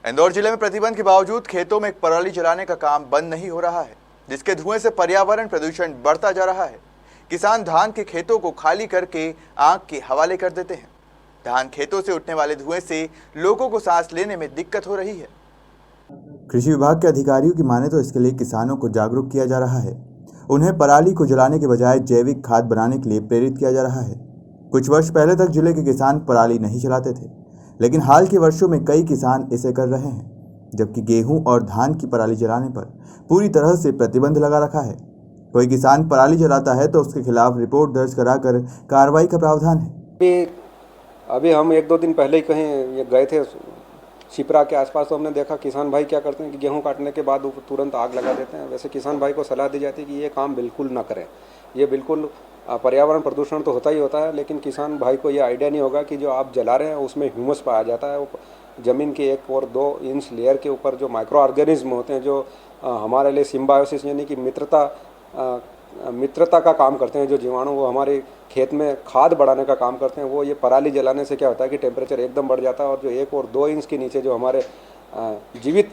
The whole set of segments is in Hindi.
इंदौर जिले में प्रतिबंध के बावजूद खेतों में पराली जलाने का काम बंद नहीं हो रहा है, जिसके धुएं से पर्यावरण प्रदूषण बढ़ता जा रहा है। किसान धान के खेतों को खाली करके आग के हवाले कर देते हैं। धान खेतों से उठने वाले धुएं से लोगों को सांस लेने में दिक्कत हो रही है। कृषि विभाग के अधिकारियों की माने तो इसके लिए किसानों को जागरूक किया जा रहा है। उन्हें पराली को जलाने के बजाय जैविक खाद बनाने के लिए प्रेरित किया जा रहा है। कुछ वर्ष पहले तक जिले के किसान पराली नहीं जलाते थे, लेकिन हाल के वर्षों में कई किसान इसे कर रहे हैं, जबकि गेहूं और धान की पराली जलाने पर पूरी तरह से प्रतिबंध लगा रखा है। कोई किसान पराली जलाता है तो उसके खिलाफ रिपोर्ट दर्ज कराकर कार्रवाई का प्रावधान है। अभी हम 1-2 दिन पहले ही कहीं गए थे शिप्रा के आसपास, तो हमने देखा किसान भाई क्या करते हैं कि गेहूं काटने के बाद तुरंत आग लगा देते हैं। वैसे किसान भाई को सलाह दी जाती है कि ये काम बिल्कुल ना करें। ये बिल्कुल पर्यावरण प्रदूषण तो होता ही होता है, लेकिन किसान भाई को ये आइडिया नहीं होगा कि जो आप जला रहे हैं उसमें ह्यूमस पाया जाता है। वो ज़मीन के 1 और 2 इंच लेयर के ऊपर जो माइक्रो ऑर्गेनिज्म होते हैं, जो हमारे लिए सिम्बायोसिस यानी कि मित्रता का काम करते हैं, जो जीवाणु वो हमारे खेत में खाद बढ़ाने का काम करते हैं, वो ये पराली जलाने से क्या होता है कि टेम्परेचर एकदम बढ़ जाता है और जो 1 और 2 इंच के नीचे जो हमारे जीवित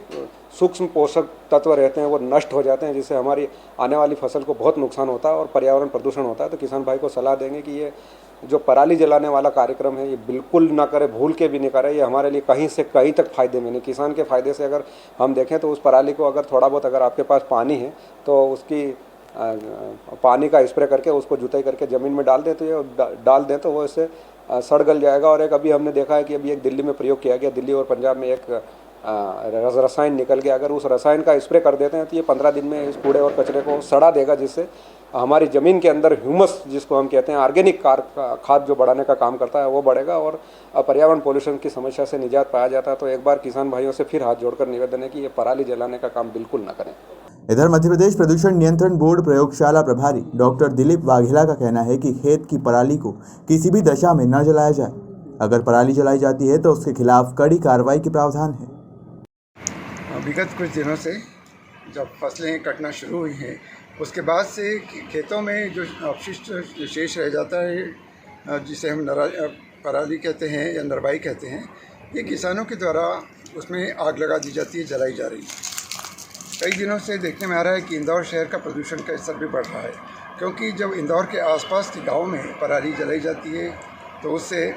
सूक्ष्म पोषक तत्व रहते हैं वो नष्ट हो जाते हैं, जिससे हमारी आने वाली फसल को बहुत नुकसान होता है और पर्यावरण प्रदूषण होता है। तो किसान भाई को सलाह देंगे कि ये जो पराली जलाने वाला कार्यक्रम है ये बिल्कुल ना करे, भूल के भी नहीं करे। ये हमारे लिए कहीं से कहीं तक फायदे में नहीं। किसान के फायदे से अगर हम देखें तो उस पराली को अगर थोड़ा बहुत अगर आपके पास पानी है तो उसकी पानी का स्प्रे करके उसको जुताई करके ज़मीन में डाल दें तो वो इससे सड़ गल जाएगा। और एक अभी हमने देखा है कि अभी एक दिल्ली में प्रयोग किया गया, दिल्ली और पंजाब में एक रसायन निकल गया। अगर उस रसायन का स्प्रे कर देते हैं तो ये 15 दिन में इस कूड़े और कचरे को सड़ा देगा, जिससे हमारी ज़मीन के अंदर ह्यूमस, जिसको हम कहते हैं ऑर्गेनिक खाद जो बढ़ाने का काम करता है, वो बढ़ेगा और पर्यावरण पोल्यूशन की समस्या से निजात पाया जाता है। तो एक बार किसान भाइयों से फिर हाथ जोड़कर निवेदन है कि ये पराली जलाने का काम बिल्कुल ना करें। इधर मध्य प्रदेश प्रदूषण नियंत्रण बोर्ड प्रयोगशाला प्रभारी डॉक्टर दिलीप वाघेला का कहना है कि खेत की पराली को किसी भी दशा में न जलाया जाए। अगर पराली जलाई जाती है तो उसके खिलाफ कड़ी कार्रवाई के प्रावधान है। विगत कुछ दिनों से जब फसलें कटना शुरू हुई हैं, उसके बाद से खेतों में जो अवशिष्ट शेष रह जाता है, जिसे हम पराली कहते हैं या नरवाई कहते हैं, ये किसानों के द्वारा उसमें आग लगा दी जाती है, जलाई जा रही है। कई दिनों से देखने में आ रहा है कि इंदौर शहर का प्रदूषण का स्तर भी बढ़ रहा है, क्योंकि जब इंदौर के आसपास के गाँव में पराली जलाई जाती है तो उससे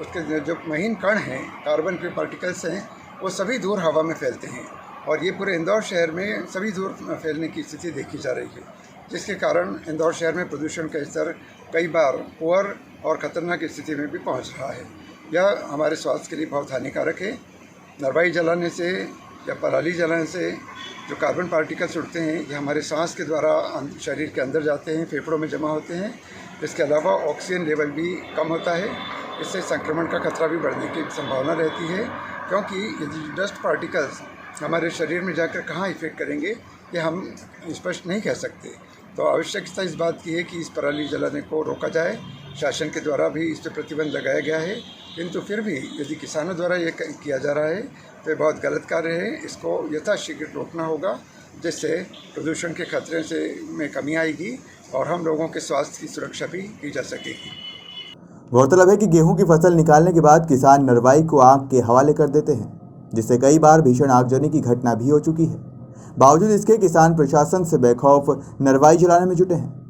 उसके जो महीन कण हैं, कार्बन के पार्टिकल्स हैं, वो सभी दूर हवा में फैलते हैं और ये पूरे इंदौर शहर में सभी दूर फैलने की स्थिति देखी जा रही है, जिसके कारण इंदौर शहर में प्रदूषण का स्तर कई बार पुअर और ख़तरनाक स्थिति में भी पहुंच रहा है। यह हमारे स्वास्थ्य के लिए बहुत हानिकारक है। नरवाई जलाने से या पराली जलाने से जो कार्बन पार्टिकल्स उड़ते हैं, ये हमारे सांस के द्वारा शरीर के अंदर जाते हैं, फेफड़ों में जमा होते हैं। इसके अलावा ऑक्सीजन लेवल भी कम होता है। इससे संक्रमण का खतरा भी बढ़ने की संभावना रहती है, क्योंकि यदि डस्ट पार्टिकल्स हमारे शरीर में जाकर कहाँ इफेक्ट करेंगे ये हम स्पष्ट नहीं कह सकते। तो आवश्यकता इस बात की है कि इस पराली जलाने को रोका जाए। शासन के द्वारा भी इस पर प्रतिबंध लगाया गया है, किंतु फिर भी यदि किसानों द्वारा ये किया जा रहा है तो ये बहुत गलत कार्य है। इसको यथाशीघ्र रोकना होगा, जिससे प्रदूषण के खतरे से में कमी आएगी और हम लोगों के स्वास्थ्य की सुरक्षा भी की जा सकेगी। गौरतलब है कि गेहूं की फसल निकालने के बाद किसान नरवाई को आग के हवाले कर देते हैं, जिससे कई बार भीषण आगजनी की घटना भी हो चुकी है। बावजूद इसके किसान प्रशासन से बेखौफ नरवाई जलाने में जुटे हैं।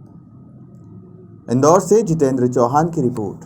इंदौर से जितेंद्र चौहान की रिपोर्ट।